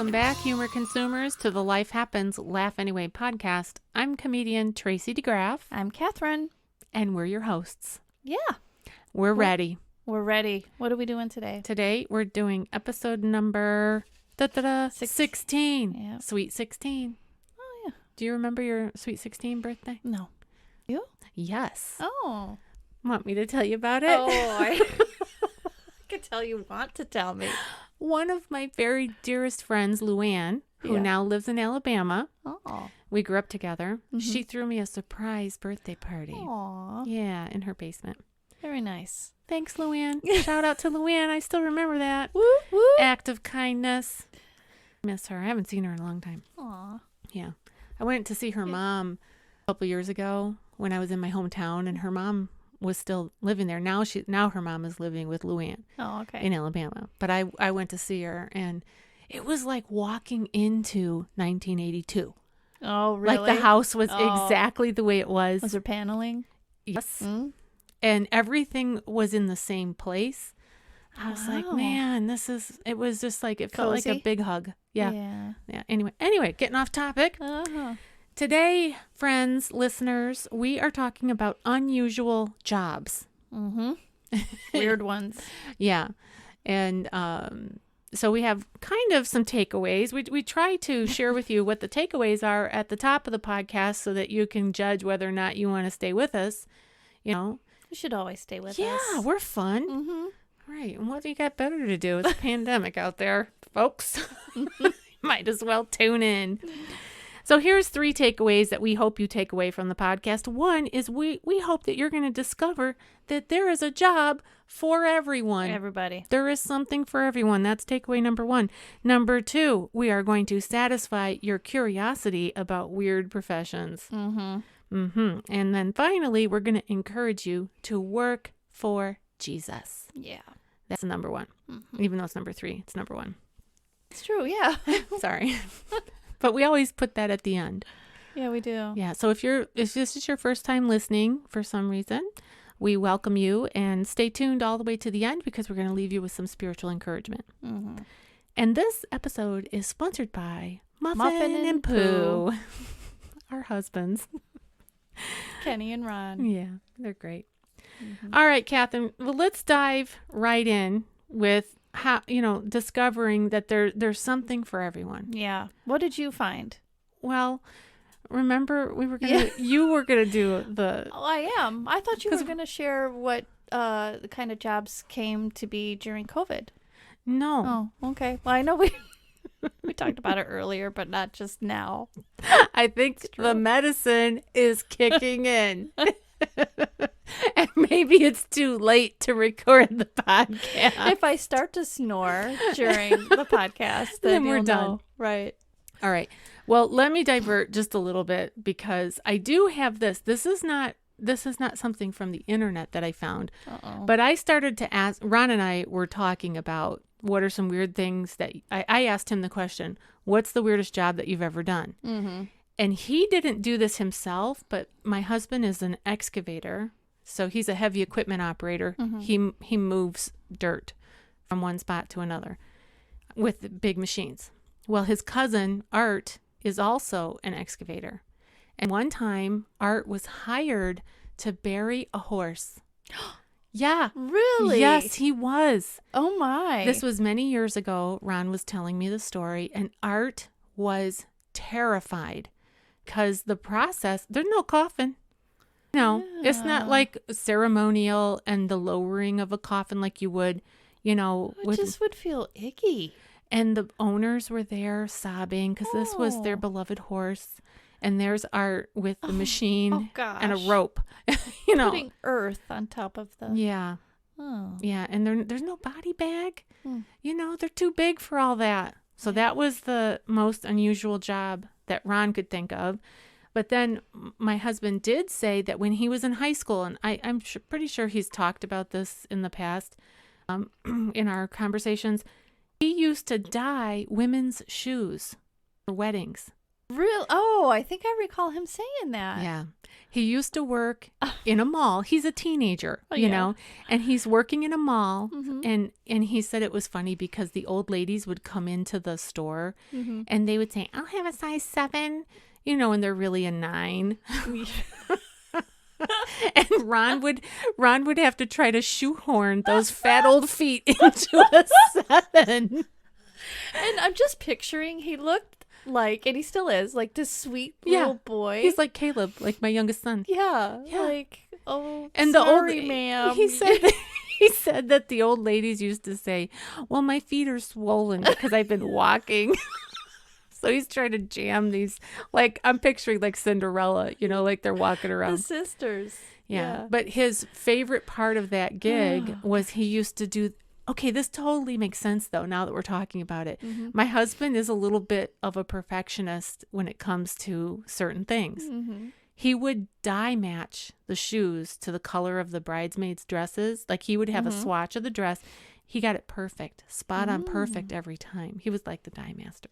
Welcome back, humor consumers, to the Life Happens, Laugh Anyway podcast. I'm comedian Tracy DeGraff. I'm Cathrine. And we're your hosts. Yeah. We're ready. We're ready. What are we doing today? Today, we're doing episode number 16. Yeah. Sweet 16. Oh, yeah. Do you remember your Sweet 16 birthday? No. You? Yes. Oh. Want me to tell you about it? Oh, I could tell you want to tell me. One of my very dearest friends, Luann, who now lives in Alabama. Oh. We grew up together. Mm-hmm. She threw me a surprise birthday party. Aw. Yeah, in her basement. Very nice. Thanks, Luann. Shout out to Luann. I still remember that. Woo, woo. Act of kindness. Miss her. I haven't seen her in a long time. Aw. Yeah. I went to see her mom a couple years ago when I was in my hometown, and her mom was still living there. Now her mom is living with Luann Oh, okay. in Alabama. But I went to see her, and it was like walking into 1982. Oh, really? Like the house was exactly the way it was. Was there paneling? Yes. Mm? And everything was in the same place. I was like, Wow. man, it was just like, it felt like a Cozy? big hug. Yeah. Yeah. Anyway, getting off topic. Uh-huh. Today, friends, listeners, we are talking about unusual jobs. Mm-hmm. Weird ones. Yeah. And so we have kind of some takeaways. We try to share with you what the takeaways are at the top of the podcast so that you can judge whether or not you want to stay with us. You know? You should always stay with us. Yeah, we're fun. Mm-hmm. Right. And what do you got better to do? It's a pandemic out there, folks. Might as well tune in. So here's 3 takeaways that we hope you take away from the podcast. One is we hope that you're going to discover that there is a job for everyone. Everybody. There is something for everyone. That's takeaway number 1. Number 2, we are going to satisfy your curiosity about weird professions. Mm-hmm. And then finally, we're going to encourage you to work for Jesus. Yeah. That's number 1. Mm-hmm. Even though it's number 3, it's number 1. It's true, yeah. Sorry. But we always put that at the end. Yeah, we do. Yeah. So if this is your first time listening for some reason, we welcome you, and stay tuned all the way to the end because we're going to leave you with some spiritual encouragement. Mm-hmm. And this episode is sponsored by Muffin and Pooh. Pooh. Our husbands. Kenny and Ron. Yeah, they're great. Mm-hmm. All right, Catherine. Well, let's dive right in with how, discovering that there's something for everyone. Yeah. What did you find? Well, remember you were gonna do the. Oh, I am. I thought you were going to share what the kind of jobs came to be during COVID. No. Oh, okay. Well, I know we talked about it earlier, but not just now. I think the medicine is kicking in. And maybe it's too late to record the podcast. If I start to snore during the podcast, then we're you'll done. know. Right. All right. Well, let me divert just a little bit because I do have this. This is not something from the internet that I found. Uh-oh. But I started to ask, Ron and I were talking about what are some weird things that I asked him the question, what's the weirdest job that you've ever done? Mm-hmm. And he didn't do this himself, but my husband is an excavator. So he's a heavy equipment operator. Mm-hmm. He moves dirt from one spot to another with big machines. Well, his cousin, Art, is also an excavator. And one time, Art was hired to bury a horse. Yeah. Really? Yes, he was. Oh, my. This was many years ago. Ron was telling me the story, and Art was terrified because the process, there's no coffin. No, it's not like ceremonial and the lowering of a coffin like you would, It just would feel icky. And the owners were there sobbing because this was their beloved horse. And there's Art with the machine and a rope, Putting earth on top of the... Yeah. Oh. Yeah. And there's no body bag. Hmm. They're too big for all that. So that was the most unusual job that Ron could think of. But then my husband did say that when he was in high school, and I'm pretty sure he's talked about this in the past in our conversations, he used to dye women's shoes for weddings. Real? Oh, I think I recall him saying that. Yeah. He used to work in a mall. He's a teenager, Oh, you yeah. know, and he's working in a mall. Mhm. And he said it was funny because the old ladies would come into the store Mhm. and they would say, I'll have a size 7, you know, and they're really a 9. And Ron would have to try to shoehorn those fat old feet into a 7. And I'm just picturing he looked like, and he still is, like this sweet little boy. He's like Caleb, like my youngest son. Yeah. Yeah. Like, oh, And sorry, the old ma'am. he said that the old ladies used to say, well, my feet are swollen because I've been walking. So he's trying to jam these, like, I'm picturing like Cinderella, you know, like they're walking The around. sisters. Yeah. But his favorite part of that gig was he used to do, okay, this totally makes sense though, now that we're talking about it. Mhm. My husband is a little bit of a perfectionist when it comes to certain things. Mhm. He would dye match the shoes to the color of the bridesmaids' dresses. Like he would have a swatch of the dress. He got it perfect, spot on perfect every time. He was like the dye master.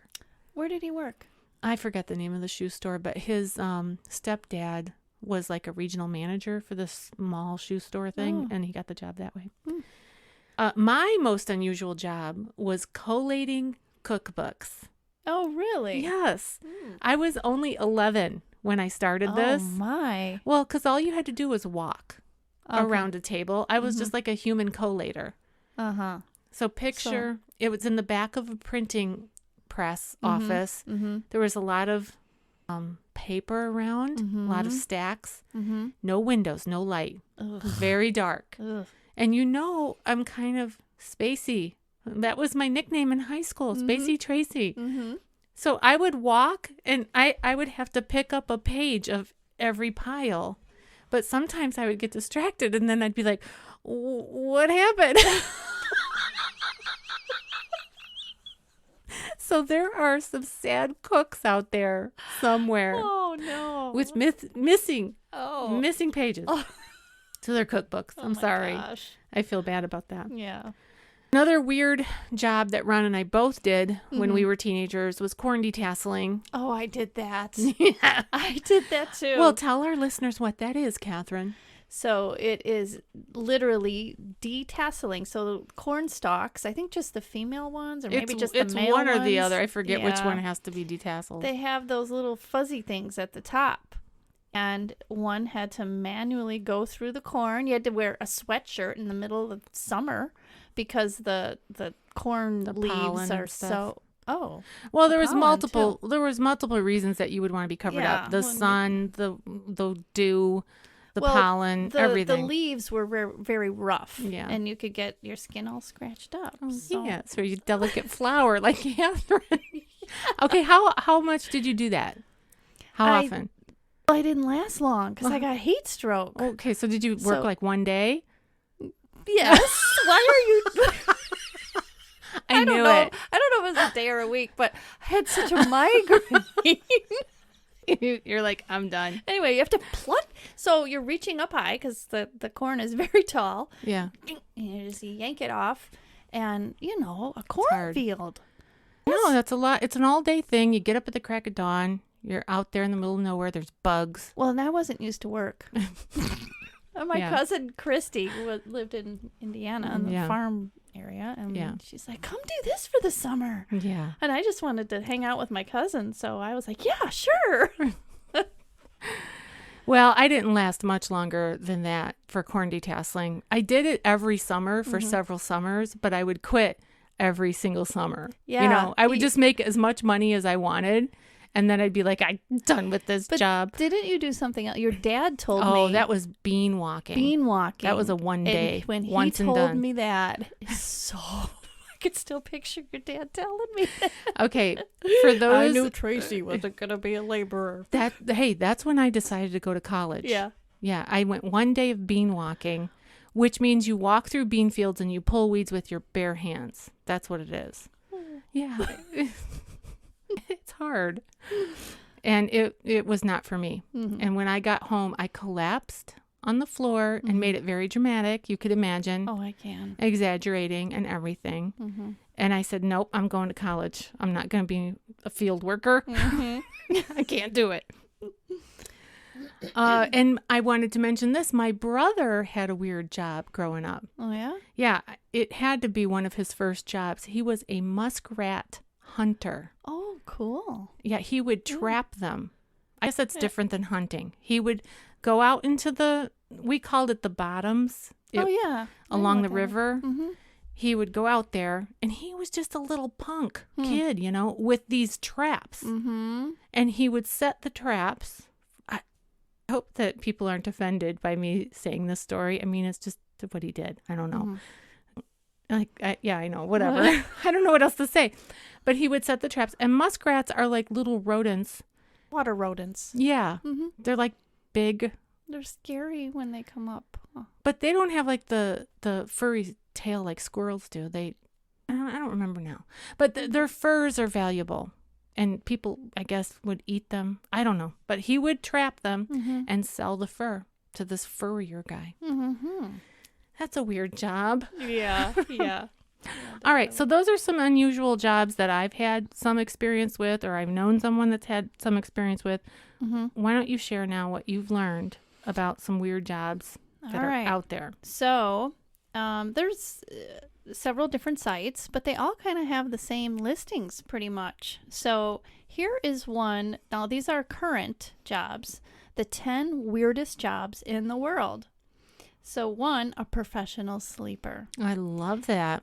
Where did he work? I forget the name of the shoe store, but his stepdad was like a regional manager for this small shoe store thing, and he got the job that way. My most unusual job was collating cookbooks. Oh, really? Yes. I was only 11 when I started this. Oh, my. Well, because all you had to do was walk Okay. around a table. I was just like a human collator. Uh-huh. So picture, it was in the back of a printing press office. Mm-hmm. There was a lot of paper around, a lot of stacks, no windows, no light, very dark. Ugh. And you know, I'm kind of spacey. That was my nickname in high school, Spacey Tracy. Mm-hmm. So I would walk and I would have to pick up a page of every pile. But sometimes I would get distracted and then I'd be like, what happened? So there are some sad cooks out there somewhere Oh, no. with missing pages Oh. to their cookbooks. Oh I'm my sorry. gosh. I feel bad about that. Yeah. Another weird job that Ron and I both did when we were teenagers was corn detasseling. Oh, I did that. Yeah. I did that too. Well, tell our listeners what that is, Catherine. So it is literally detasseling. So corn stalks, I think just the female ones, or maybe just the it's male one or the ones. other. I forget which Yeah. one has to be detasseled. They have those little fuzzy things at the top. And one had to manually go through the corn. You had to wear a sweatshirt in the middle of summer because the corn leaves pollen are and stuff. so. Oh, Well, the there was pollen, multiple reasons that you would want to be covered Yeah, up. The well, sun, the dew, the well, pollen, the everything. leaves were very, very rough. Yeah. And you could get your skin all scratched up. So. Yeah, so you delicate flower like Catherine. Okay, how much did you do that? How I- often? I didn't last long because I got heat stroke. Okay, so did you work So- like one day? Yes. Why are you? I don't knew know. it. I don't know if it was a day or a week, but I had such a migraine. You're like, I'm done. Anyway, you have to pluck. So you're reaching up high because the corn is very tall. Yeah. And you just yank it off, and a hard. cornfield. No, that's a lot. It's an all-day thing. You get up at the crack of dawn. You're out there in the middle of nowhere. There's bugs. Well, and I wasn't used to work. My Yeah. cousin Christy, who lived in Indiana in the Yeah. farm area, and Yeah. she's like, "Come do this for the summer." Yeah. And I just wanted to hang out with my cousin, so I was like, "Yeah, sure." Well, I didn't last much longer than that for corn detasseling. I did it every summer for several summers, but I would quit every single summer. Yeah. I would just make as much money as I wanted. And then I'd be like, I'm done with this job. Didn't you do something else? Your dad told me. Oh, that was bean walking. bean walking. That was a one day. And when once he and told done. me that, so I could still picture your dad telling me that. Okay, for those Tracy wasn't going to be a laborer. that's when I decided to go to college. Yeah. Yeah, I went one day of bean walking, which means you walk through bean fields and you pull weeds with your bare hands. That's what it is. Yeah. It's hard. And it was not for me. Mm-hmm. And when I got home, I collapsed on the floor and made it very dramatic. You could imagine. Oh, I can. Exaggerating and everything. Mm-hmm. And I said, nope, I'm going to college. I'm not going to be a field worker. I can't do it. And I wanted to mention this. My brother had a weird job growing up. Oh, yeah? Yeah, it had to be one of his first jobs. He was a muskrat hunter. Oh, cool. Yeah, he would trap them. I guess that's different than hunting. He would go out into we called it the bottoms. Along the river. Mm-hmm. He would go out there, and he was just a little punk kid, with these traps. Mm-hmm. And he would set the traps. I hope that people aren't offended by me saying this story. I mean, it's just what he did. I don't know. Mm-hmm. I know, whatever. I don't know what else to say. But he would set the traps. And muskrats are like little rodents. Water rodents. Yeah. Mm-hmm. They're like big. They're scary when they come up. Oh. But they don't have like the furry tail like squirrels do. I don't remember now. But their furs are valuable. And people, I guess, would eat them. I don't know. But he would trap them and sell the fur to this furrier guy. Mm-hmm. That's a weird job. Yeah. All right. So those are some unusual jobs that I've had some experience with, or I've known someone that's had some experience with. Mm-hmm. Why don't you share now what you've learned about some weird jobs that are out there? So there's several different sites, but they all kind of have the same listings pretty much. So here is one. Now, these are current jobs, the 10 weirdest jobs in the world. So one, a professional sleeper. I love that.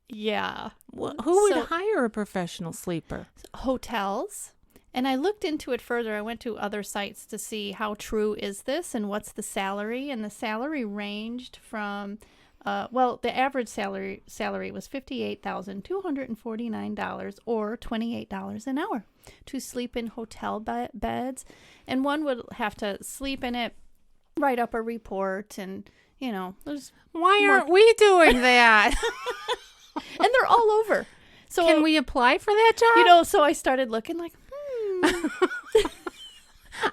Yeah. Who would hire a professional sleeper? Hotels. And I looked into it further. I went to other sites to see how true is this and what's the salary. And the salary ranged from, the average salary was $58,249 or $28 an hour to sleep in hotel beds. And one would have to sleep in it, write up a report, and, why aren't we doing that? And they're all over. So can we apply for that job? So I started looking like,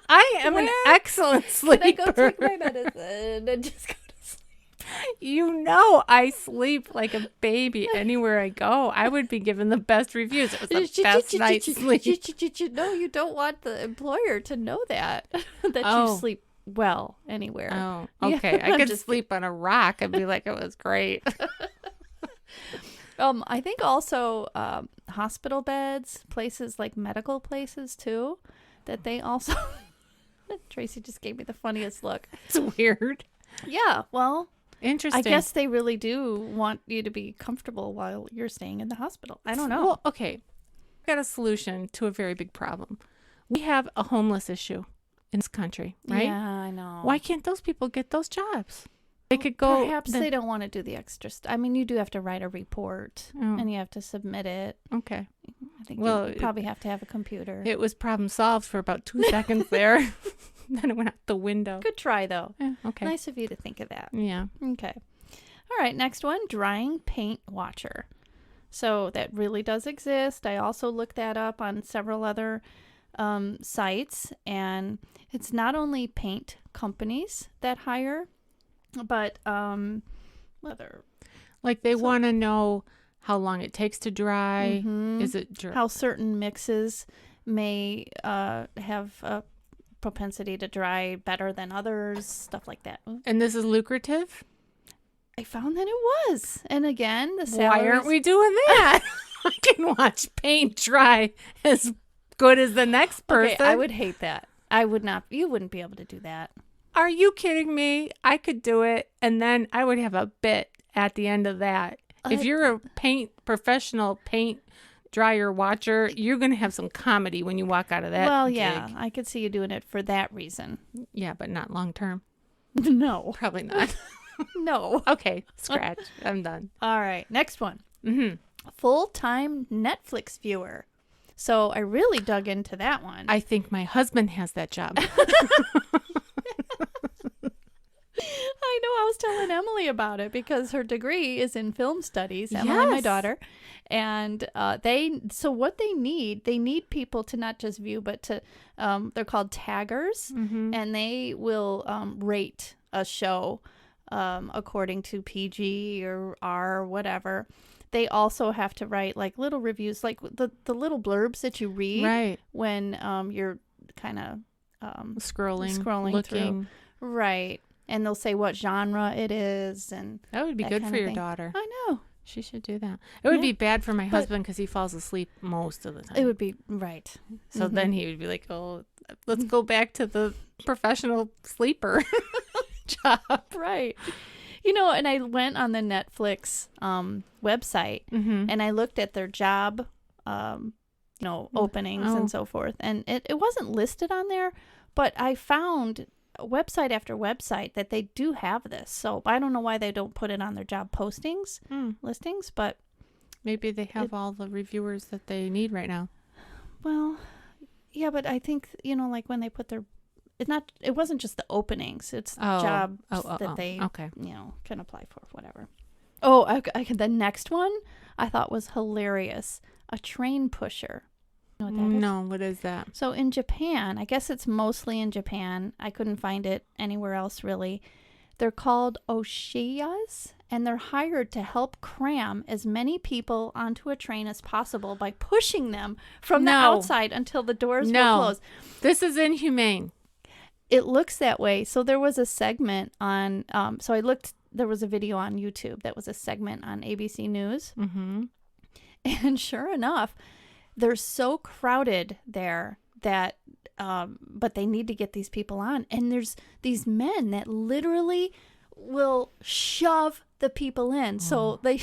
I am an excellent sleeper. Can I go take my medicine and just go to sleep? I sleep like a baby anywhere I go. I would be given the best reviews. It was the best night's sleep. No, you don't want the employer to know that you sleep well anywhere. Oh, okay. Yeah, I could just sleep on a rock and be like, it was great. I think also hospital beds, places like medical places too, that they also. Tracy just gave me the funniest look. It's weird. Yeah, well, interesting. I guess they really do want you to be comfortable while you're staying in the hospital. I don't know. Well, okay. I've got a solution to a very big problem. We have a homeless issue in this country, right? Yeah, I know. Why can't those people get those jobs? They could go. Perhaps they don't want to do the extra I mean, you do have to write a report and you have to submit it. Okay. I think you probably have to have a computer. It was problem solved for about 2 seconds there. Then it went out the window. Good try, though. Yeah, okay. Nice of you to think of that. Yeah. Okay. All right. Next one, drying paint watcher. So that really does exist. I also looked that up on several other sites. And it's not only paint companies that hire, but other. Like they want to know how long it takes to dry. Mm-hmm. Is it dry? How certain mixes may have a propensity to dry better than others, stuff like that. And this is lucrative? I found that it was. And again, the salaries... Why aren't we doing that? I can watch paint dry as good as the next person. Okay, I would hate that. I would not. You wouldn't be able to do that. Are you kidding me? I could do it, and then I would have a bit at the end of that. If you're a professional paint dryer watcher, you're going to have some comedy when you walk out of that Well, gig. yeah, I could see you doing it for that reason. Yeah, but not long term. No. Probably not. No. Okay, scratch. I'm done. All right, next one. Mm-hmm. Full-time Netflix viewer. So I really dug into that one. I think my husband has that job. I know. I was telling Emily about it because her degree is in film studies. Emily, my daughter, and what they need people to not just view, but to they're called taggers, and they will rate a show according to PG or R or whatever. they also have to write like little reviews, like the little blurbs that you read Right. when you're kind of Scrolling, looking. through. Right. And they'll say what genre it is, and That would be that good kind for of your thing. daughter. I know. She should do that. It would Yeah. be bad for my But- husband because he falls asleep most of the time. It would be right. So Mhm. then he would be like, oh, let's go back to the professional sleeper job. Right. You know, and I went on the Netflix website Mm-hmm. and I looked at their job, openings Oh. and so forth. And it wasn't listed on there, but I found website after website that they do have this. So I don't know why they don't put it on their job postings, listings, but Maybe they have all the reviewers that they need right now. well, yeah, but I think, like when they put it wasn't just the openings, it's jobs that they, Okay. can apply for, whatever. Oh, the next one I thought was hilarious. A train pusher. You know what that is? No, what is that? So in Japan, I guess it's mostly in Japan. I couldn't find it anywhere else really. They're called oshiyas, and they're hired to help cram as many people onto a train as possible by pushing them from the outside until the doors will close. This is inhumane. It looks that way. So there was a segment on, there was a video on YouTube that was a segment on ABC News. Mm-hmm. And sure enough, they're so crowded there that, but they need to get these people on. And there's these men that literally will shove the people in. So they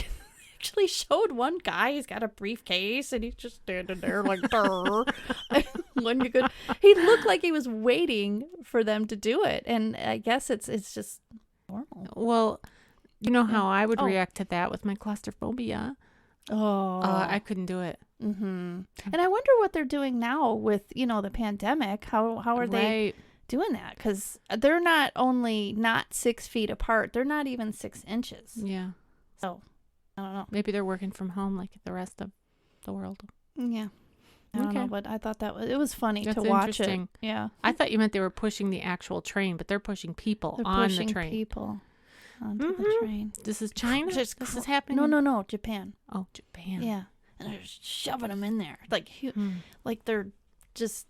actually showed one guy, he's got a briefcase and he's just standing there like, when you could, he looked like he was waiting for them to do it. And I guess it's just normal. Well, you know how I would react to that with my claustrophobia. Oh, I couldn't do it. mm-hmm. And I wonder what they're doing now with, the pandemic. How are they doing that? Because they're not only not 6 feet apart, they're not even 6 inches. Yeah. So, I don't know. Maybe they're working from home like the rest of the world. Yeah. I don't know, but I thought it was funny That's to watch it. interesting. Yeah. I thought you meant they were pushing the actual train, but they're pushing people on the train. People onto the train. This is China? This is happening? No, Japan. Oh, Japan. Yeah. And they're just shoving them in there. Like they're just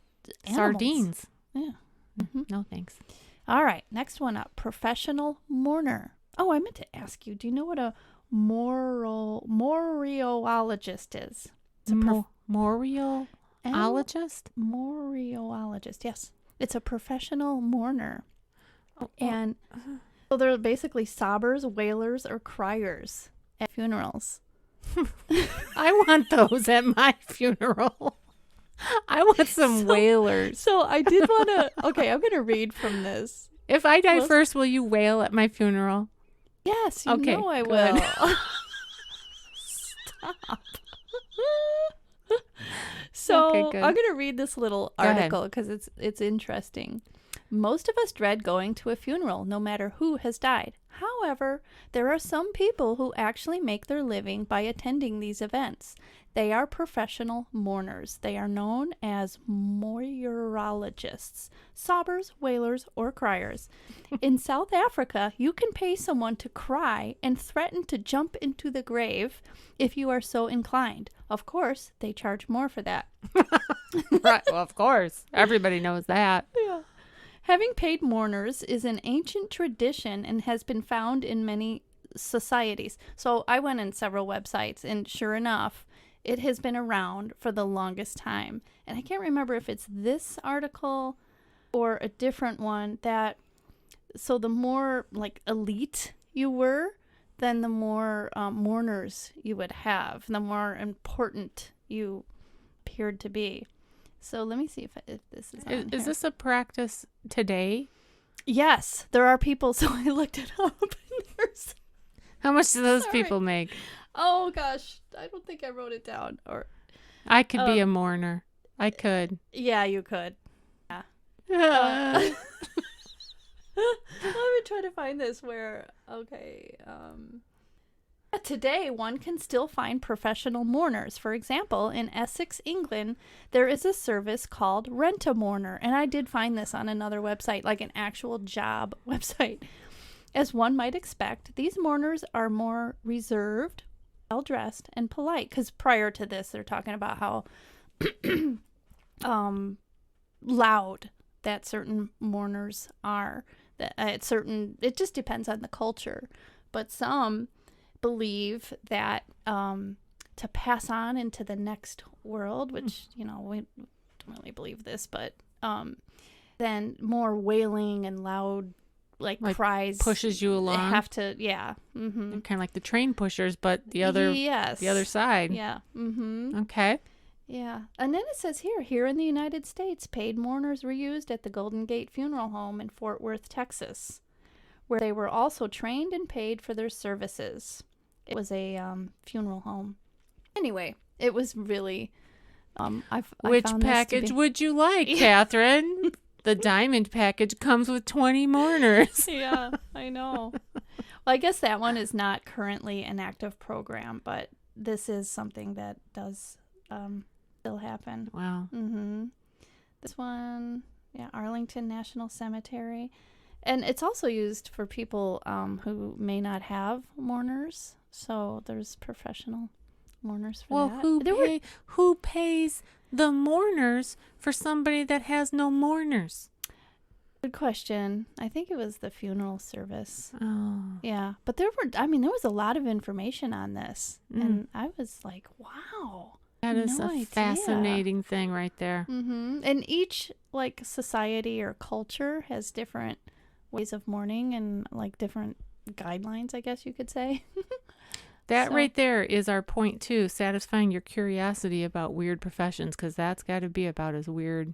animals. Sardines. Yeah. Mm-hmm. No, thanks. All right. Next one up. Professional mourner. Oh, I meant to ask you. Do you know what a moriologist is? It's a Moriologist? Moriologist, yes. It's a professional mourner. Oh, and so they're basically sobbers, wailers, or criers at funerals. I want those at my funeral. I want some wailers. So I did want to... Okay, I'm going to read from this. If I die first, will you wail at my funeral? Yes, you know I good. will. Stop. So Okay, good. I'm going to read this little article because it's interesting. Most of us dread going to a funeral, no matter who has died. However, there are some people who actually make their living by attending these events. They are professional mourners. They are known as mourologists, sobbers, wailers, or criers. In South Africa, you can pay someone to cry and threaten to jump into the grave if you are so inclined. Of course, they charge more for that. Right. Well, of course. Everybody knows that. Yeah. Having paid mourners is an ancient tradition and has been found in many societies. So I went in several websites, and sure enough, it has been around for the longest time. And I can't remember if it's this article or a different one so the more like elite you were, then the more mourners you would have, the more important you appeared to be. So let me see if this is on Is here. this a practice today? Yes, there are people. So I looked it up. And there's, How much do those Sorry. people make? oh gosh, I don't think I wrote it down. Or I could be a mourner. I could. yeah, you could. Let me try to find this today, one can still find professional mourners. For example, in Essex, England, there is a service called Rent-A-Mourner. And I did find this on another website, like an actual job website. As one might expect, these mourners are more reserved well-dressed and polite. Because prior to this, they're talking about how loud that certain mourners are. That it just depends on the culture. But some believe that to pass on into the next world, which, we don't really believe this, but then more wailing and loud like cries pushes you along. Have to, yeah. Mm-hmm. Kind of like the train pushers, but the other side. Yeah. Mm-hmm. Okay. Yeah. And then it says here in the United States, paid mourners were used at the Golden Gate Funeral Home in Fort Worth, Texas, where they were also trained and paid for their services. It was a funeral home. Anyway, it was really... Which package would you like, Catherine? The diamond package comes with 20 mourners. Yeah, I know. Well, I guess that one is not currently an active program, but this is something that does still happen. Wow. Mm-hmm. This one, Arlington National Cemetery. And it's also used for people who may not have mourners. So there's professional mourners for that. Well, who pays the mourners for somebody that has no mourners? Good question. I think it was the funeral service. Oh. Yeah. But there was a lot of information on this. And I was like, wow. That is a fascinating thing right there. Mm-hmm. And each society or culture has different ways of mourning and different guidelines, I guess you could say. That right there is our point, too, satisfying your curiosity about weird professions, because that's got to be about as weird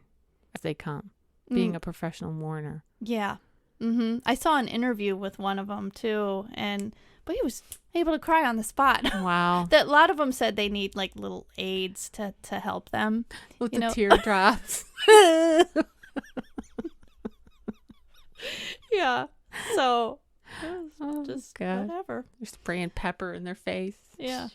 as they come, being a professional mourner. Yeah. Mm-hmm. I saw an interview with one of them, too, but he was able to cry on the spot. Wow. That a lot of them said they need, little aids to help them. With the teardrops. Yeah. So... just God. whatever. They're spraying pepper in their face. Yeah.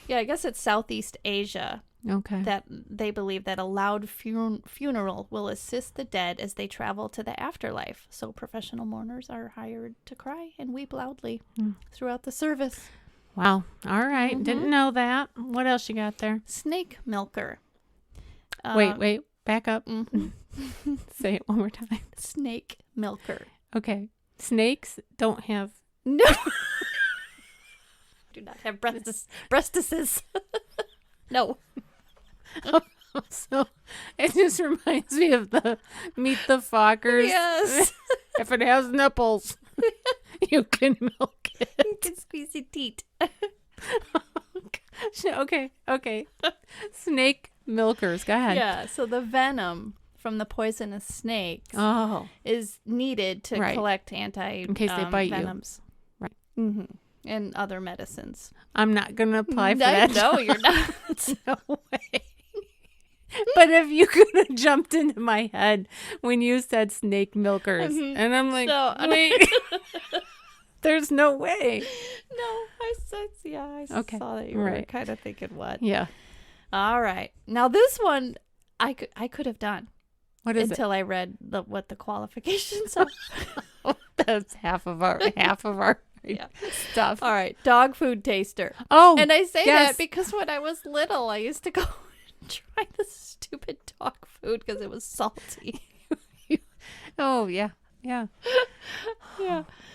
Yeah, I guess it's Southeast Asia. Okay. That they believe that a loud funeral will assist the dead as they travel to the afterlife. So professional mourners are hired to cry and weep loudly throughout the service. Wow. All right. Mm-hmm. Didn't know that. What else you got there? Snake milker. Wait. Back up. Mm-hmm. Say it one more time. Snake milker. Okay. Snakes don't have... No. Do not have breastises. No. So it just reminds me of the Meet the Fockers. Yes. If it has nipples, you can milk it. You can squeeze your teat. Okay. Snake milkers. Go ahead. Yeah, so the venom from the poisonous snakes is needed to collect in case they bite venoms. You. Right. Mm-hmm. And other medicines. I'm not going to apply for that. No, you're not. No way. But if you could have jumped into my head when you said snake milkers, and I'm like, wait, there's no way. No, I saw that you were kind of thinking what. Yeah. All right. Now this one, I could have done. What is until I read what the qualifications are. That's half of our stuff. All right, dog food taster. Oh, and I say that because when I was little, I used to go and try this stupid dog food because it was salty. Oh yeah. Yeah.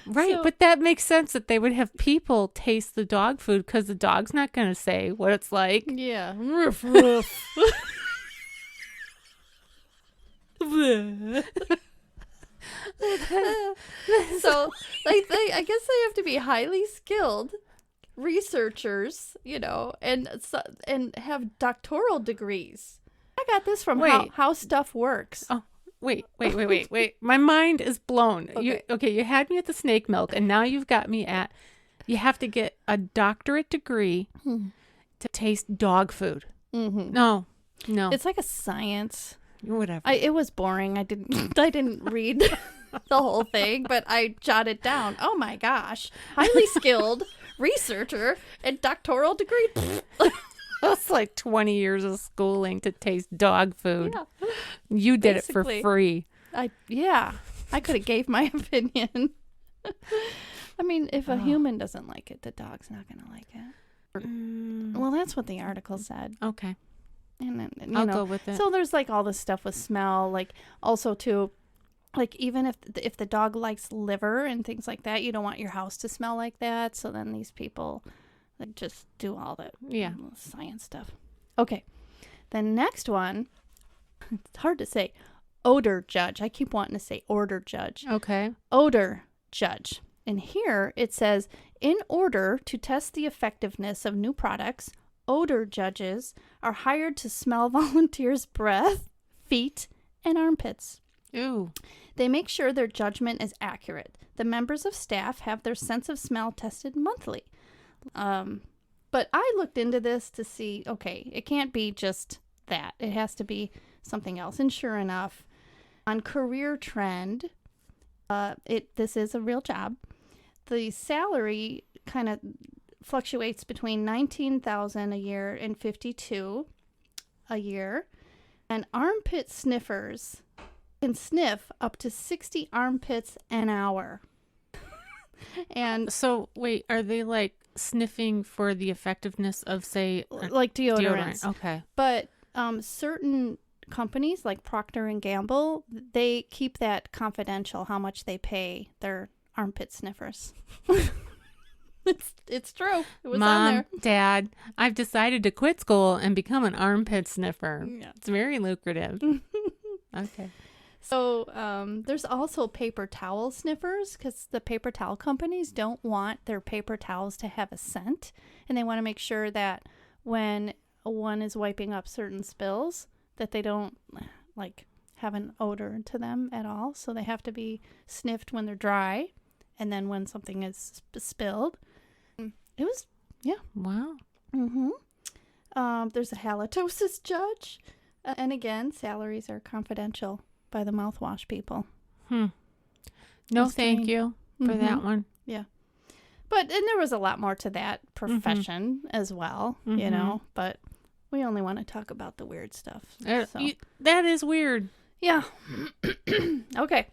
Right, but that makes sense that they would have people taste the dog food because the dog's not going to say what it's like. Yeah. Roof, roof. So I guess they have to be highly skilled researchers, and have doctoral degrees. I got this from how stuff works. Oh, wait. My mind is blown. Okay. You had me at the snake milk, and now you've got me at you have to get a doctorate degree to taste dog food. Mm-hmm. No. It's like a science. Whatever. It was boring. I didn't read the whole thing, but I jotted down. Oh my gosh. Highly skilled researcher and doctoral degree. That's like 20 years of schooling to taste dog food. Yeah. You did it for free. I could have gave my opinion. I mean, if a human doesn't like it, the dog's not going to like it. Well, that's what the article said. Okay. And then, I'll go with it. So there's like all this stuff with smell, like also too, like even if the dog likes liver and things like that, you don't want your house to smell like that. So then these people like just do all that science stuff. Okay. The next one, it's hard to say. Odor judge. I keep wanting to say order judge. Okay. Odor judge. And here it says, in order to test the effectiveness of new products, odor judges are hired to smell volunteers' breath, feet, and armpits. Ooh. They make sure their judgment is accurate. The members of staff have their sense of smell tested monthly. But I looked into this to see, okay, it can't be just that. It has to be something else. And sure enough, on Career Trend, this is a real job. The salary kind of fluctuates between $19,000 a year and $52,000 a year. And armpit sniffers can sniff up to 60 armpits an hour. And so wait, are they like sniffing for the effectiveness of, say, like deodorants? Okay. But certain companies like Procter and Gamble, they keep that confidential, how much they pay their armpit sniffers. It's true. It was Mom, on there. Dad, I've decided to quit school and become an armpit sniffer. Yeah. It's very lucrative. Okay. So there's also paper towel sniffers, because the paper towel companies don't want their paper towels to have a scent, and they want to make sure that when one is wiping up certain spills that they don't like have an odor to them at all. So they have to be sniffed when they're dry, and then when something is spilled. It was, yeah. Wow. There's a halitosis judge, and again, salaries are confidential by the mouthwash people. No, thank you for that one. Yeah. But, and there was a lot more to that profession as well, you know, but we only want to talk about the weird stuff. So. That is weird. Yeah. Okay.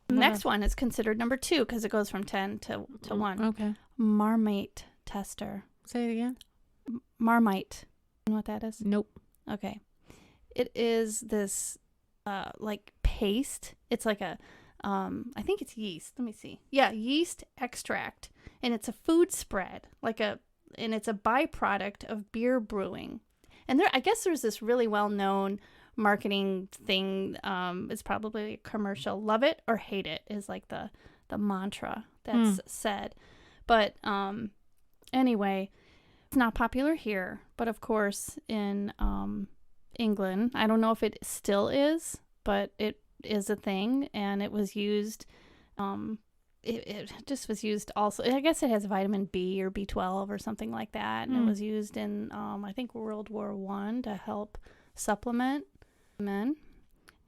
Next one is considered number 2 because it goes from 10 to 1. Okay. Marmite tester. Say it again. Marmite. You know what that is? Nope. Okay. It is this like paste. It's like a I think it's yeast. Let me see. Yeah, yeast extract, and it's a food spread, and it's a byproduct of beer brewing. And I guess there's this really well-known marketing thing. It's probably a commercial. Love it or hate it is like the mantra that's said. But anyway, it's not popular here, but of course in England, I don't know if it still is, but it is a thing, and it was used. It just was used also. I guess it has vitamin B or B12 or something like that, and it was used in I think World War I to help supplement men.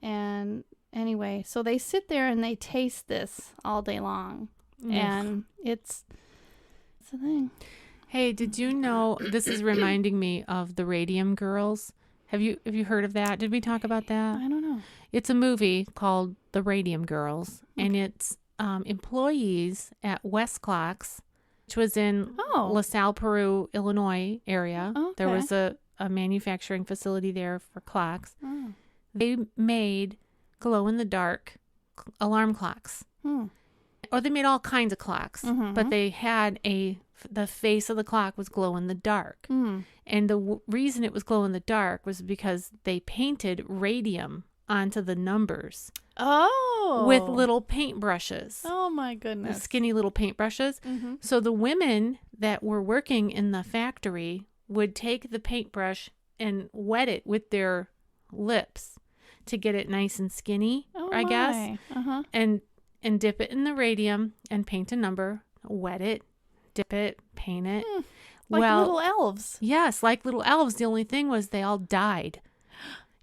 And anyway, so they sit there and they taste this all day long, and it's a thing. Hey, did you know, this is reminding me of the Radium Girls? Have you heard of that? Did we talk about that? I don't know. It's a movie called The Radium Girls, and it's employees at West Clocks, which was in LaSalle, Peru, Illinois area. Okay. There was a manufacturing facility there for clocks. They made glow-in-the-dark alarm clocks. Or they made all kinds of clocks, but they had the face of the clock was glow-in-the-dark. And the reason it was glow-in-the-dark was because they painted radium onto the numbers. With little paintbrushes. Oh my goodness. The skinny little paintbrushes. So the women that were working in the factory would take the paintbrush and wet it with their lips to get it nice and skinny, I guess. And dip it in the radium and paint a number, wet it, dip it, paint it. Like little elves. Yes, like little elves. The only thing was they all died.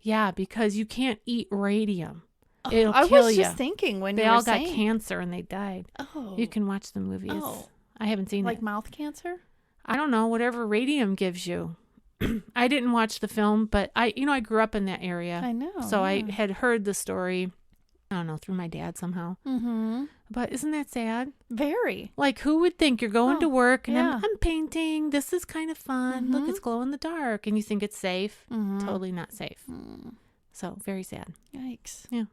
Yeah, because you can't eat radium. It'll kill you. I was just thinking when they you were all saying. got cancer and they died. You can watch the movies. I haven't seen it. Like mouth cancer? I don't know, whatever radium gives you. I didn't watch the film, but I grew up in that area. I know. So I had heard the story I don't know, through my dad somehow. Mm-hmm. But isn't that sad? Very. Like, who would think you're going to work and yeah. I'm painting. This is kind of fun. Look, it's glow in the dark. And you think it's safe. Totally not safe. So, very sad. Yikes. Yeah.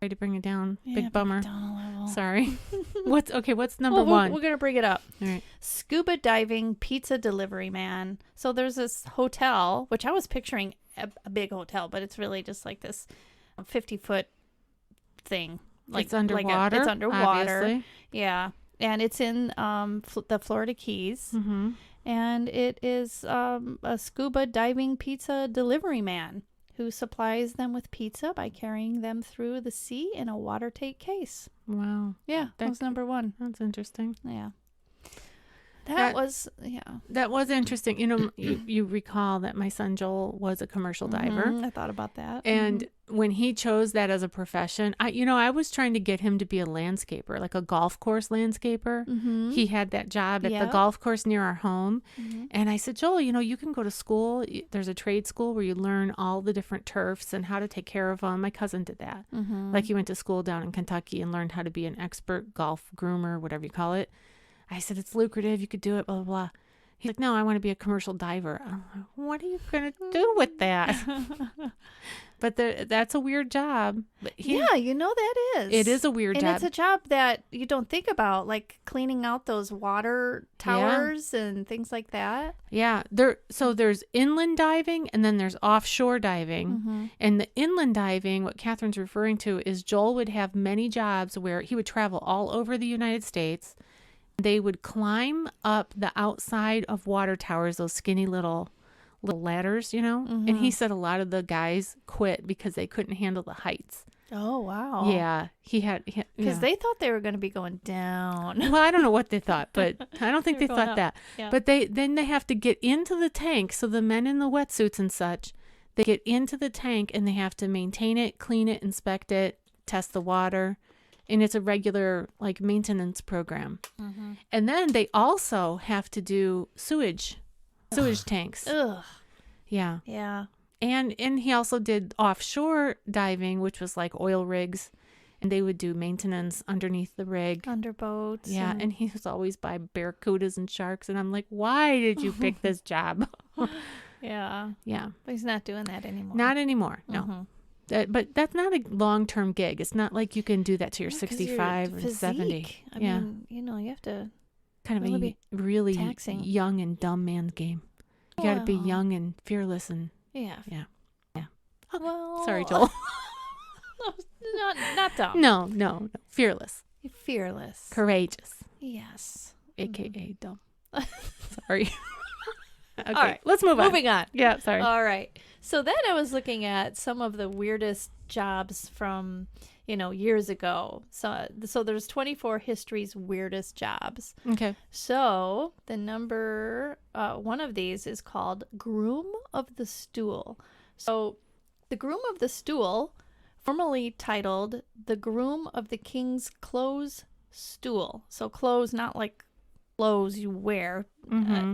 Ready to bring it down. Yeah, Big bummer. bring it down a level. Sorry. What's number one? We're going to bring it up. All right. Scuba diving pizza delivery man. So there's this hotel, which I was picturing a big hotel, but it's really just like this 50-foot thing. Like, it's underwater. It's underwater. Obviously. Yeah. And it's in the Florida Keys. Mm-hmm. And it is a scuba diving pizza delivery man who supplies them with pizza by carrying them through the sea in a watertight case. Wow. Yeah, that was number one. That's interesting. Yeah. That was interesting. You know, you recall that my son Joel was a commercial diver. I thought about that. And when he chose that as a profession, I was trying to get him to be a landscaper, like a golf course landscaper. He had that job at the golf course near our home. And I said, Joel, you can go to school. There's a trade school where you learn all the different turfs and how to take care of them. My cousin did that. Like, he went to school down in Kentucky and learned how to be an expert golf groomer, whatever you call it. I said, it's lucrative. You could do it, blah, blah, blah. He's like, no, I want to be a commercial diver. I'm like, what are you going to do with that? But that's a weird job. But that is. It is a weird job. And it's a job that you don't think about, like cleaning out those water towers and things like that. Yeah. There's inland diving and then there's offshore diving. And the inland diving, what Catherine's referring to, is Joel would have many jobs where he would travel all over the United States. They would climb up the outside of water towers, those skinny little ladders, And he said a lot of the guys quit because they couldn't handle the heights. Oh, wow. Yeah. Because they thought they were going to be going down. Well, I don't know what they thought, but I don't think they thought up. that. Yeah. But then they have to get into the tank. So the men in the wetsuits and such, they get into the tank and they have to maintain it, clean it, inspect it, test the water. And it's a regular, like, maintenance program. And then they also have to do sewage tanks. Ugh. Yeah. Yeah. And he also did offshore diving, which was like oil rigs. And they would do maintenance underneath the rig. Under boats. Yeah. And he was always by barracudas and sharks. And I'm like, why did you pick this job? Yeah. Yeah. But he's not doing that anymore. Not anymore. No. But that's not a long-term gig. It's not like you can do that till you're 65 or 70. I mean, you have to kind of really a really taxing. Young and dumb man's game. You got to be young and fearless and yeah. Okay. Well, sorry, Joel. not dumb. No. Fearless. Fearless. Courageous. Yes. AKA dumb. Sorry. Okay, all right, let's move on. Moving on. Yeah, sorry. All right. So then I was looking at some of the weirdest jobs from, years ago. So there's 24 history's weirdest jobs. Okay. So the number one of these is called Groom of the Stool. So the Groom of the Stool, formerly titled the Groom of the King's Clothes Stool. So clothes, not like clothes you wear,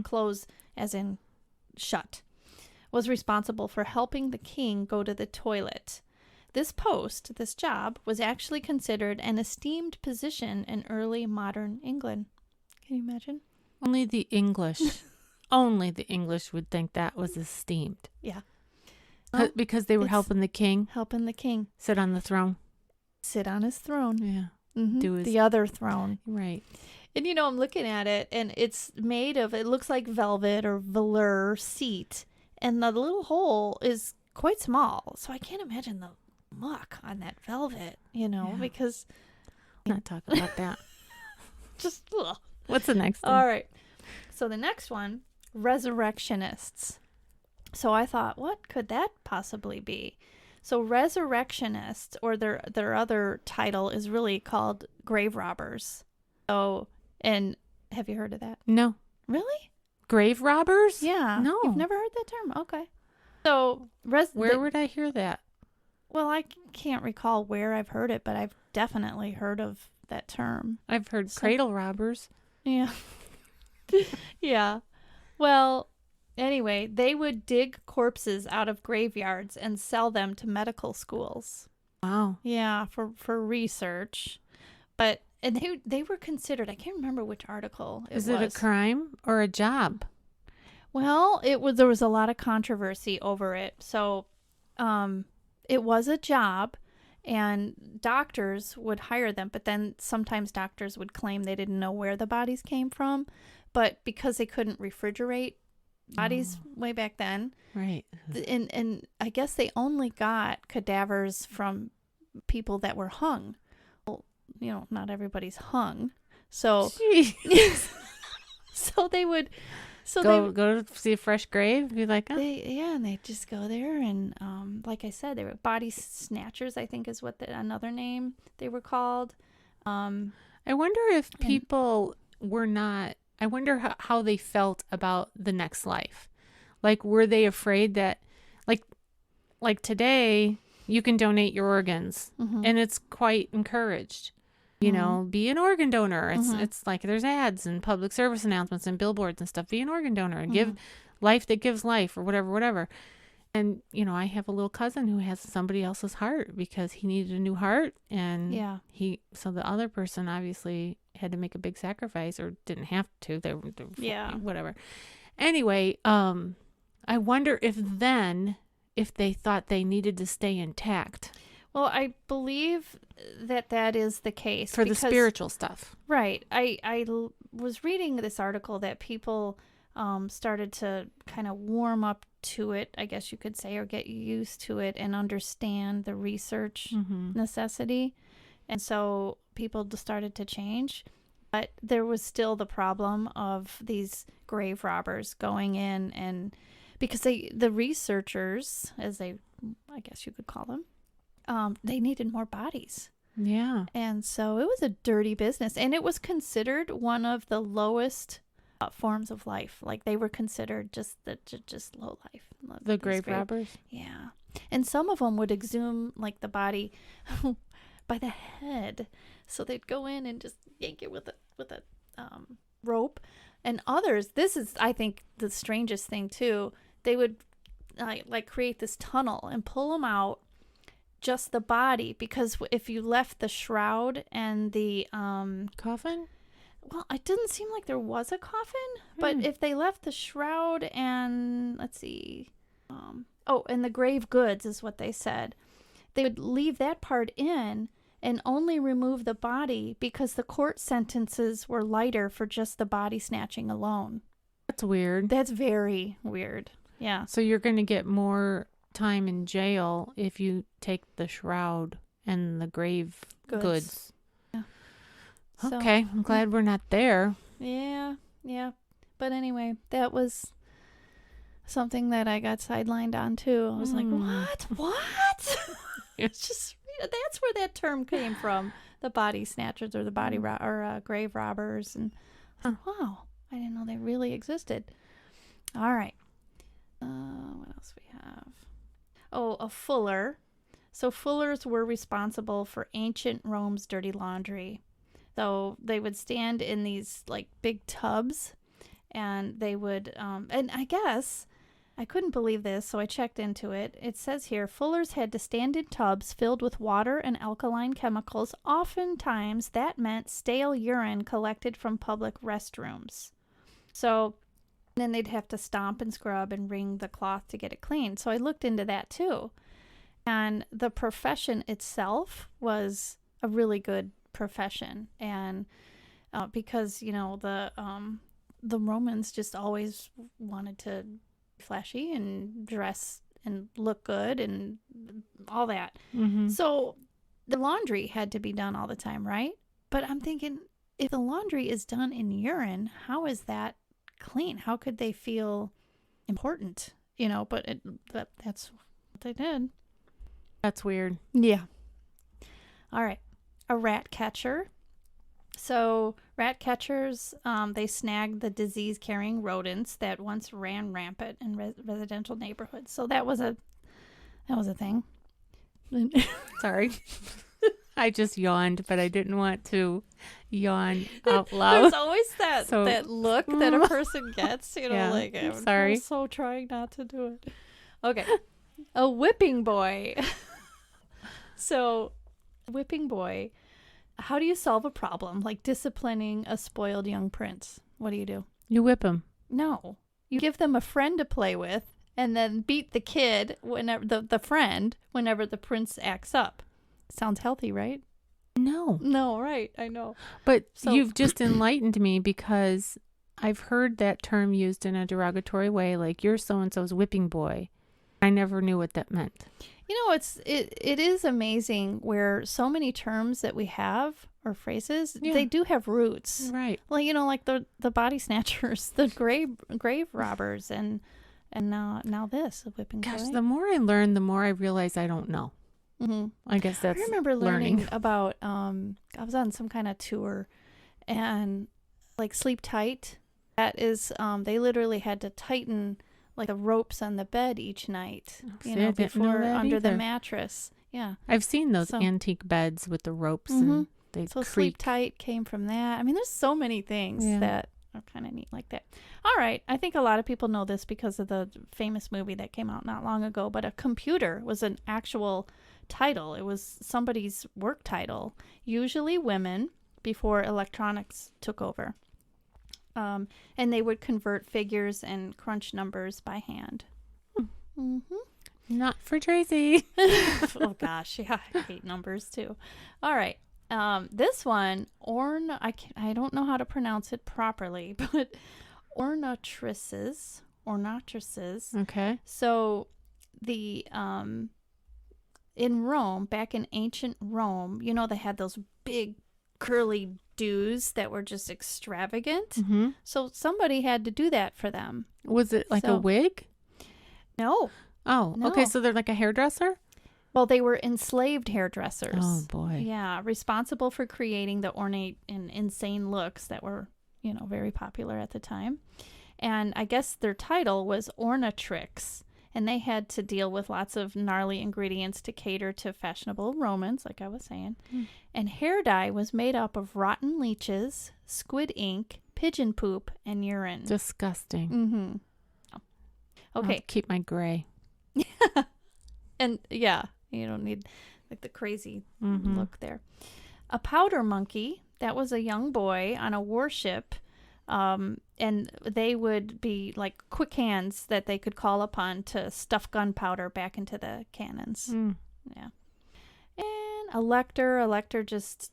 clothes as in shut, was responsible for helping the king go to the toilet. This job, was actually considered an esteemed position in early modern England. Can you imagine? Only the English would think that was esteemed. Yeah. Because they were helping the king. Helping the king. Sit on the throne. Sit on his throne. Yeah. The other throne. Right. And I'm looking at it, and it's made of, it looks like velvet or velour seat, and the little hole is quite small. So I can't imagine the muck on that velvet, because... Not talk about that. Just, ugh. What's the next one? All right. So the next one, resurrectionists. So I thought, what could that possibly be? So resurrectionists, or their other title is really called grave robbers. So... And have you heard of that? No. Really? Grave robbers? Yeah. No. You've never heard that term? Okay. So, where would I hear that? Well, I can't recall where I've heard it, but I've definitely heard of that term. I've heard cradle robbers. Yeah. Yeah. Well, anyway, they would dig corpses out of graveyards and sell them to medical schools. Wow. Yeah, for research. But and they were considered, I can't remember which article it was. Is it a crime or a job? Well, there was a lot of controversy over it. So, it was a job, and doctors would hire them, but then sometimes doctors would claim they didn't know where the bodies came from, but because they couldn't refrigerate bodies way back then, Right. and I guess they only got cadavers from people that were hung. Well, not everybody's hung, so so they would. So go to see a fresh grave. Be like, oh. and they just go there, and like I said, they were body snatchers, I think is what another name they were called. I wonder if people were not. I wonder how they felt about the next life. Like, were they afraid that, like today, you can donate your organs, and it's quite encouraged. Be an organ donor. It's like there's ads and public service announcements and billboards and stuff. Be an organ donor and give life that gives life, or whatever. And, I have a little cousin who has somebody else's heart because he needed a new heart. And so the other person obviously had to make a big sacrifice, or didn't have to. They whatever. Anyway, I wonder if they thought they needed to stay intact. Well, I believe that is the case. For the spiritual stuff. Right. I was reading this article that people started to kind of warm up to it, I guess you could say, or get used to it and understand the research necessity. And so people started to change. But there was still the problem of these grave robbers going in, and because the researchers, I guess you could call them, they needed more bodies. Yeah. And so it was a dirty business, and it was considered one of the lowest forms of life. Like, they were considered just low life. The grave robbers? Yeah. And some of them would exhume, like, the body by the head. So they'd go in and just yank it with a rope. And others, this is, I think, the strangest thing, too. They would, like, create this tunnel and pull them out, just the body, because if you left the shroud and the coffin, well, it didn't seem like there was a coffin, but if they left the shroud and let's see, and the grave goods is what they said, they would leave that part in and only remove the body because the court sentences were lighter for just the body snatching alone. That's weird. That's very weird. Yeah. So you're going to get more time in jail if you take the shroud and the grave goods. Yeah. Okay, I'm glad we're not there. Yeah. But anyway, that was something that I got sidelined on too. I was like, what? It's just, that's where that term came from, the body snatchers or the body grave robbers. And wow, I didn't know they really existed. All right. What else we have? Oh, a fuller. So fullers were responsible for ancient Rome's dirty laundry. So they would stand in these like big tubs, and they would, and I guess, I couldn't believe this, so I checked into it. It says here, fullers had to stand in tubs filled with water and alkaline chemicals. Oftentimes, that meant stale urine collected from public restrooms. So then they'd have to stomp and scrub and wring the cloth to get it clean. So I looked into that too. And the profession itself was a really good profession. And because, the Romans just always wanted to be flashy and dress and look good and all that. Mm-hmm. So the laundry had to be done all the time, right? But I'm thinking, if the laundry is done in urine, how is that clean? How could they feel important? But that's what they did. That's weird. Yeah. All right. A rat catcher. So rat catchers, they snagged the disease-carrying rodents that once ran rampant in residential neighborhoods. So that was a thing. Sorry. I just yawned, but I didn't want to yawn out loud. There's always that look that a person gets, like, I'm sorry. so trying not to do it. Okay. A whipping boy. So, whipping boy, how do you solve a problem like disciplining a spoiled young prince? What do? You whip him. No. You give them a friend to play with and then beat the kid whenever the friend whenever the prince acts up. Sounds healthy, right? No. No, right. I know. But So- you've just enlightened me because I've heard that term used in a derogatory way, like you're so-and-so's whipping boy. I never knew what that meant. You know, it is amazing where so many terms that we have or phrases, they do have roots. Right. Well, like the body snatchers, the grave robbers, and now this, the whipping boy. Gosh, the more I learn, the more I realize I don't know. Mm-hmm. I guess that's I remember learning learning. about, I was on some kind of tour, and like sleep tight, that is, they literally had to tighten like the ropes on the bed each night, See, I didn't know before that under the either. mattress. Yeah. I've seen those So- antique beds with the ropes Mhm. and they So creak. sleep tight came from that. I mean, there's so many things Yeah. that are kind of neat like that. All right. I think a lot of people know this because of the famous movie that came out not long ago, but a computer was an actual title. It was somebody's work title, usually women, before electronics took over. And they would convert figures and crunch numbers by hand. Mm-hmm. Not for Tracy. Oh gosh, yeah, I hate numbers too. All right, this one, I don't know how to pronounce it properly, but ornatrices. Okay. So the in Rome, back in ancient Rome, they had those big curly doos that were just extravagant. Mm-hmm. So somebody had to do that for them. Was it like a So- wig? No. Oh, No. okay. So they're like a hairdresser? Well, they were enslaved hairdressers. Oh, boy. Yeah, responsible for creating the ornate and insane looks that were, very popular at the time. And I guess their title was ornatrix, and they had to deal with lots of gnarly ingredients to cater to fashionable Romans, like I was saying. And hair dye was made up of rotten leeches, squid ink, pigeon poop, and urine. Disgusting. Mm-hmm. I'll Okay. keep my gray. And yeah, you don't need like the crazy Mhm. look there. A powder monkey, that was a young boy on a warship, and they would be like quick hands that they could call upon to stuff gunpowder back into the cannons. Mm. Yeah. And a lector just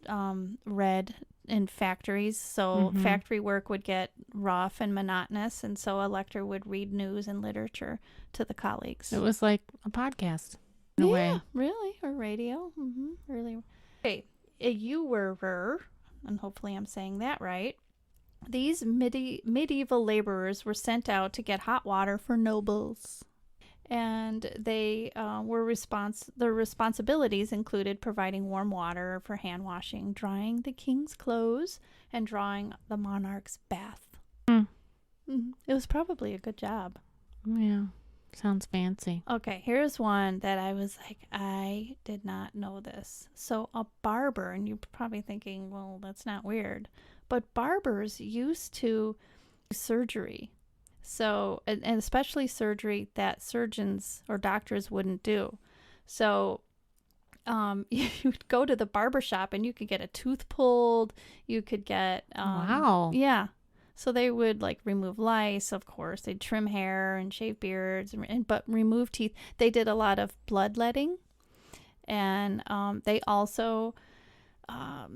read in factories, so Mhm. factory work would get rough and monotonous, and so a lector would read news and literature to the colleagues. It was like a podcast in a way. Really? Or radio? Mm-hmm. Really. Okay. A ewerer, and hopefully I'm saying that right. These medieval laborers were sent out to get hot water for nobles. And they their responsibilities included providing warm water for hand washing, drying the king's clothes, and drawing the monarch's bath. Mm. It was probably a good job. Yeah. Sounds fancy. Okay, here's one that I was like, I did not know this. So a barber, and you're probably thinking, well, that's not weird. But barbers used to do surgery. So, and especially surgery that surgeons or doctors wouldn't do. So, you would go to the barber shop and you could get a tooth pulled. You could get, Wow. yeah. So they would like remove lice, of course. They'd trim hair and shave beards, but remove teeth. They did a lot of bloodletting, and they also, I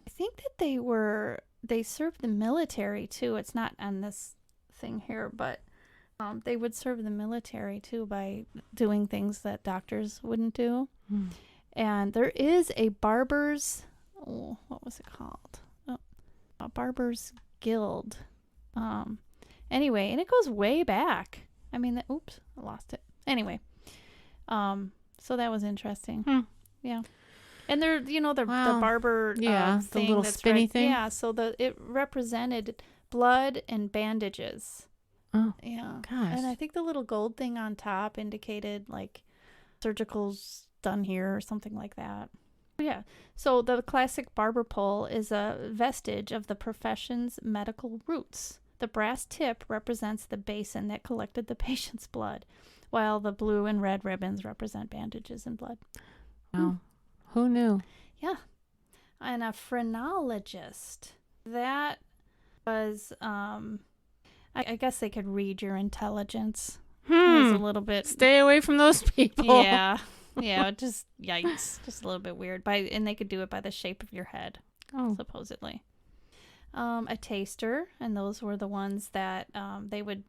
think that they served the military too. It's not on this thing here, but they would serve the military too by doing things that doctors wouldn't do. Mm. And there is a barber's, what was it called? A barber's guild. Anyway, and it goes way back. I mean, oops, I lost it. Anyway, so that was interesting. Hmm. Yeah. And they're, the Wow. barber Yeah, the thing little that's spinny right, thing? Yeah, so it represented blood and bandages. Oh, Yeah. gosh. And I think the little gold thing on top indicated like surgical's done here or something like that. Yeah. So the classic barber pole is a vestige of the profession's medical roots. The brass tip represents the basin that collected the patient's blood, while the blue and red ribbons represent bandages and blood. Wow. Who knew? Yeah. And a phrenologist. That was, I guess they could read your intelligence. It was a little bit. Stay away from those people. Yeah. Yeah, just yikes. Just a little bit weird. And they could do it by the shape of your head, supposedly. A taster, and those were the ones that they would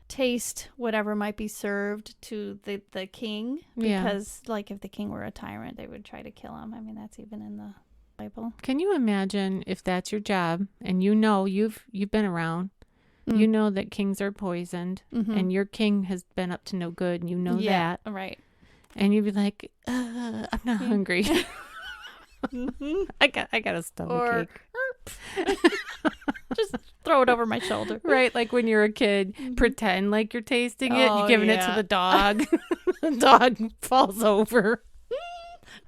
taste whatever might be served to the king, because like if the king were a tyrant, they would try to kill him. I mean, that's even in the Bible. Can you imagine if that's your job, and you've been around, you know that kings are poisoned, and your king has been up to no good, and you know that, right? And you'd be like, I'm not hungry. I got a stomach ache. Just throw it over my shoulder. Right, like when you're a kid, pretend like you're tasting it. You're giving it to the dog. The dog falls over.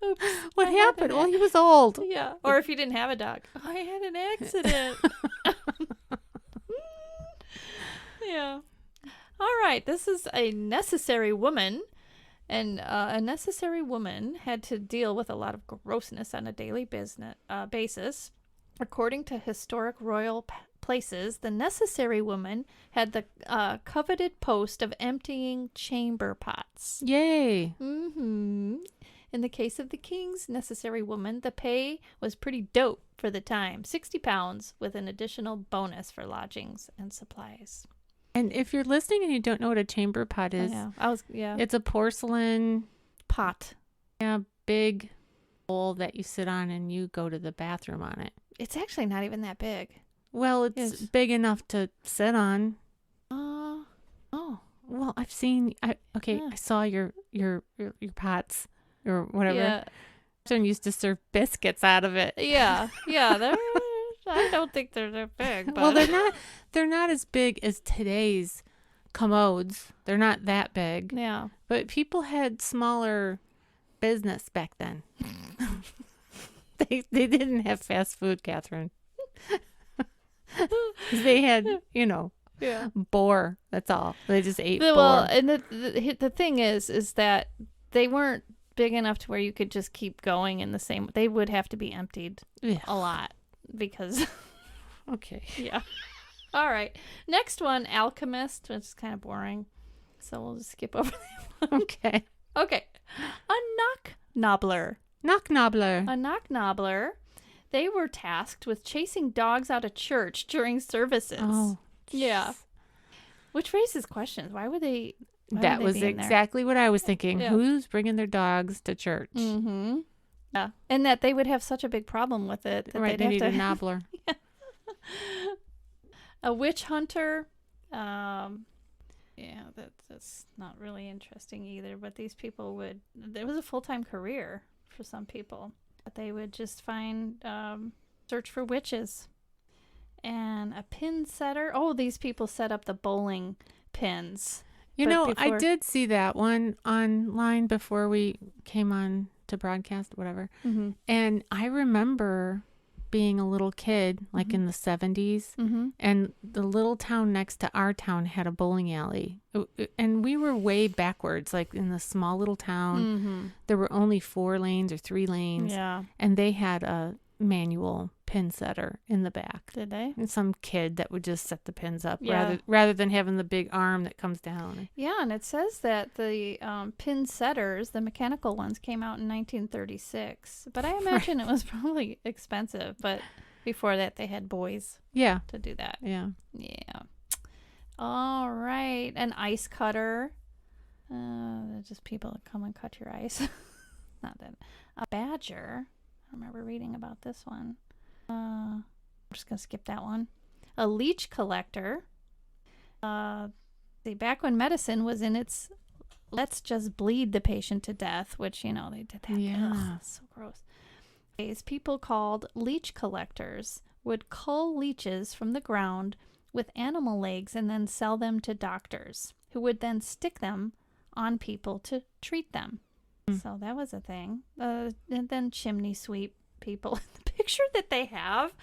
Oops, what happened? Well, he was old. Yeah. Or if you didn't have a dog. I had an accident. Yeah. All right. This is a necessary woman. And a necessary woman had to deal with a lot of grossness on a daily basis. According to historic royal places, the necessary woman had the coveted post of emptying chamber pots. Yay. In the case of the king's necessary woman, the pay was pretty dope for the time, £60 with an additional bonus for lodgings and supplies. And if you're listening and you don't know what a chamber pot is, it's a porcelain pot. Yeah, big bowl that you sit on and you go to the bathroom on it. It's actually not even that big. Well, it's big enough to sit on. Well, I've seen. I saw your pots or whatever. Yeah. Someone used to serve biscuits out of it. Yeah. I don't think they're that big. But. Well, they're not as big as today's commodes. They're not that big. Yeah. But people had smaller business back then. They didn't have fast food, Catherine. They had, boar. That's all. They just ate boar. Well, and the thing is that they weren't big enough to where you could just keep going in the same. They would have to be emptied a lot because. Okay. Yeah. All right. Next one, alchemist, which is kind of boring, so we'll just skip over that one. Okay. Okay. A knock-knobbler. Knock-knobbler. A knock-knobbler. They were tasked with chasing dogs out of church during services. Oh. Yeah. Which raises questions. Why would they? That was exactly what I was thinking. Yeah. Who's bringing their dogs to church? Mm-hmm. Yeah. And that they would have such a big problem with it. That right, they need a knobbler. Yeah. A witch hunter. Yeah, that's not really interesting either. But these people it was a full-time career for some people. But they would just search for witches. And a pin setter. Oh, these people set up the bowling pins. I did see that one online before we came on to broadcast, whatever. Mm-hmm. And I remember being a little kid, like in the 70s, and the little town next to our town had a bowling alley. And we were way backwards, like in the small little town. There were only 4 lanes or 3 lanes. Yeah. And they had a manual pin setter in the back. Did they? And some kid that would just set the pins up rather than having the big arm that comes down. Yeah, and it says that the pin setters, the mechanical ones, came out in 1936. But I imagine it was probably expensive. But before that, they had boys to do that. Yeah. Yeah. All right. An ice cutter. Just people that come and cut your ice. Not that. A badger. I remember reading about this one. I'm just going to skip that one. A leech collector. Back when medicine was in its let's just bleed the patient to death, which, they did that. Yeah. Ugh, so gross. People called leech collectors would cull leeches from the ground with animal legs and then sell them to doctors who would then stick them on people to treat them. So that was a thing. And then chimney sweep people. The picture that they have,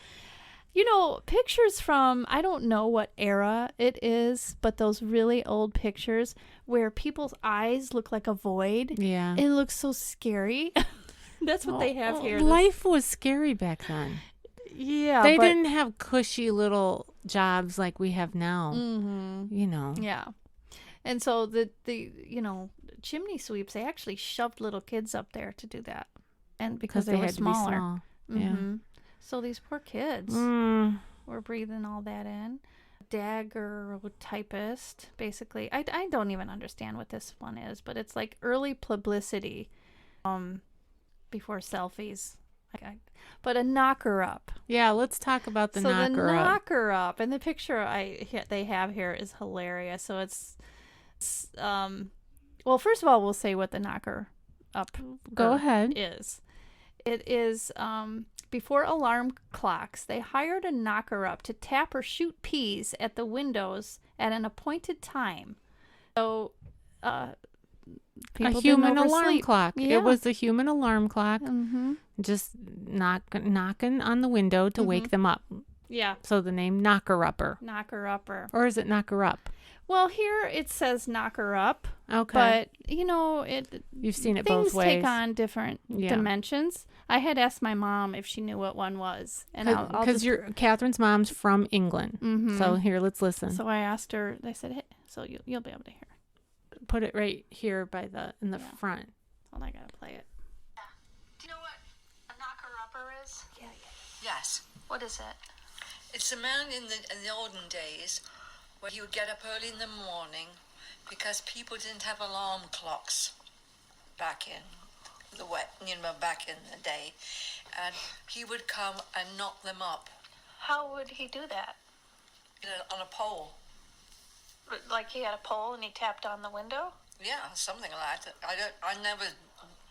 pictures from, I don't know what era it is, but those really old pictures where people's eyes look like a void. Yeah. It looks so scary. That's what they have here. Life was scary back then. Yeah. They didn't have cushy little jobs like we have now. Yeah. And so the chimney sweeps, they actually shoved little kids up there to do that. And because they were had smaller. to be small. Yeah. So these poor kids were breathing all that in. Dagger typist, basically. I don't even understand what this one is, but it's like early publicity before selfies. But a knocker up. Yeah, let's talk about the knocker up. So the knocker up, and the picture they have here is hilarious. So it's well, first of all, we'll say what the knocker up Go ahead. is. It is before alarm clocks, they hired a knocker up to tap or shoot peas at the windows at an appointed time. So people a human didn't alarm oversleep. clock. Yeah. It was a human alarm clock. Mm-hmm. Just knocking on the window to wake them up. Yeah. So the name knocker-upper. Knocker-upper. Or is it knocker-up? Well, here it says knocker up. Okay. But, you've seen it both ways. Things take on different dimensions. I had asked my mom if she knew what one was. And because Catherine's mom's from England. Mm-hmm. So here, let's listen. So I asked her, I said, hey, so you'll be able to hear. Put it right here in the front. Hold on, I gotta play it. Yeah. Do you know what a knocker-upper is? Yeah. Yes. What is it? It's a man in the olden days where he would get up early in the morning because people didn't have alarm clocks back in back in the day, and he would come and knock them up. How would he do that? On a pole. Like he had a pole and he tapped on the window? Yeah, something like that. I never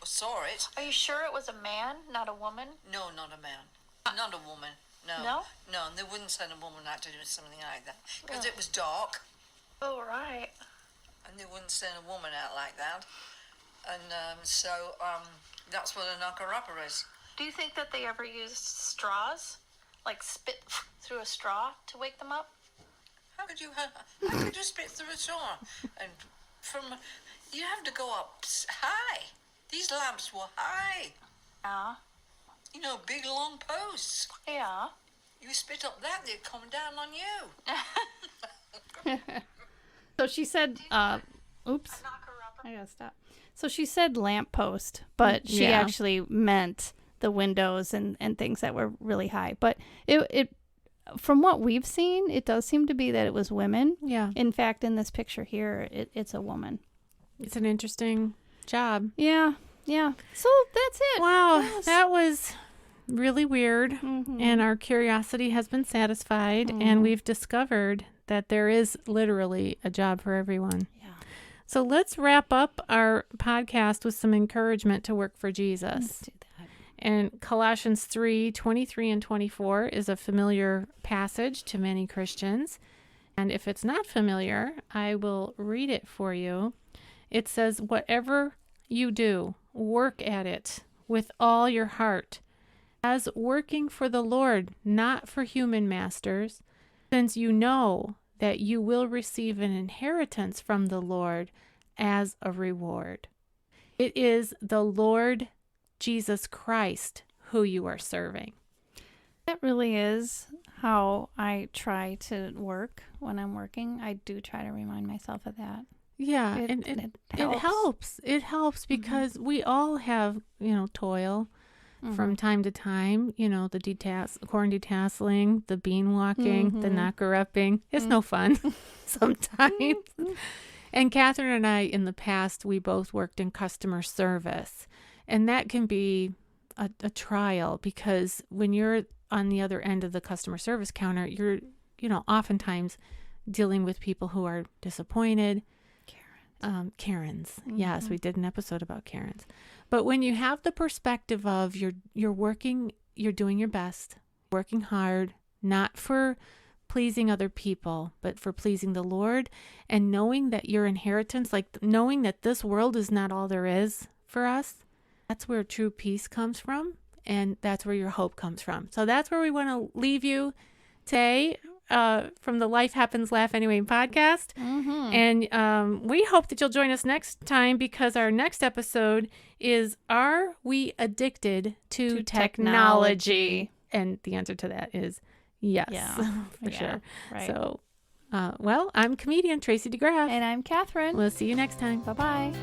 saw it. Are you sure it was a man, not a woman? No, not a man. Not a woman. No. No? No, they wouldn't send a woman out to do something like that because it was dark. Oh, right. And they wouldn't send a woman out like that. And so that's what a knocker-upper is. Do you think that they ever used straws? Like spit through a straw to wake them up? How could you spit through a straw? And you have to go up high. These lamps were high. Yeah. Big long posts. Yeah. You spit up that, they'd come down on you. So she said, oops. I gotta stop. So she said lamppost, but she actually meant the windows and things that were really high. But it from what we've seen, it does seem to be that it was women. Yeah. In fact, in this picture here, it's a woman. It's an interesting job. Yeah. Yeah. So that's it. Wow. That was really weird. Mm-hmm. And our curiosity has been satisfied. And we've discovered that there is literally a job for everyone. Yeah. So let's wrap up our podcast with some encouragement to work for Jesus. Let's do that. And Colossians 3:23 and 24 is a familiar passage to many Christians. And if it's not familiar, I will read it for you. It says, whatever you do, work at it with all your heart, as working for the Lord, not for human masters, since you know that you will receive an inheritance from the Lord as a reward. It is the Lord Jesus Christ who you are serving. That really is how I try to work when I'm working. I do try to remind myself of that. Yeah, It helps. It helps because we all have, toil from time to time. The corn detasseling, the bean walking, the knocker-upping. It's no fun sometimes. And Catherine and I, in the past, we both worked in customer service. And that can be a trial because when you're on the other end of the customer service counter, you're, oftentimes dealing with people who are disappointed. Karens. Yes, we did an episode about Karens. But when you have the perspective of you're working, you're doing your best, working hard, not for pleasing other people, but for pleasing the Lord, and knowing that your inheritance, like knowing that this world is not all there is for us, that's where true peace comes from, and that's where your hope comes from. So that's where we want to leave you today. from the Life Happens Laugh Anyway podcast. And we hope that you'll join us next time, because our next episode is, Are We Addicted to Technology? And the answer to that is yes, for sure. Right. So, well, I'm comedian Tracy DeGraff. And I'm Catherine. We'll see you next time. Bye-bye.